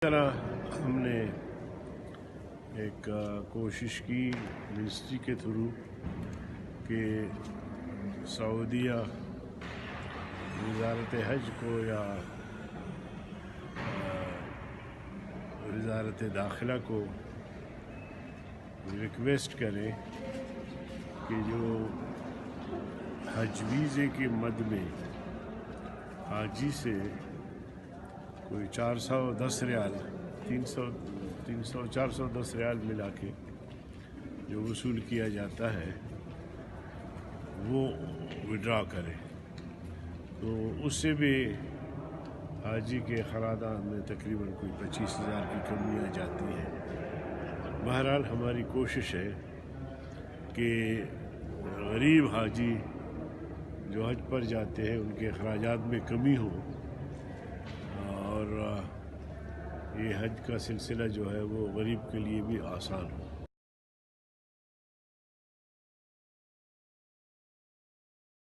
طرح ہم نے ایک کوشش کی منسٹری کے تھرو کہ سعودیہ وزارت حج کو یا وزارت داخلہ کو ریکویسٹ کریں کہ جو حج ویزے کے مد میں حاجی سے کوئی 410 ریال 410 ریال ملا کے جو وصول کیا جاتا ہے وہ وڈرا کرے، تو اس سے بھی حاجی کے اخراجات میں تقریباً کوئی 25,000 کی کمی آ جاتی ہے۔ بہرحال ہماری کوشش ہے کہ غریب حاجی جو حج پر جاتے ہیں ان کے اخراجات میں کمی ہو اور یہ حج کا سلسلہ جو ہے وہ غریب کے لیے بھی آسان ہو۔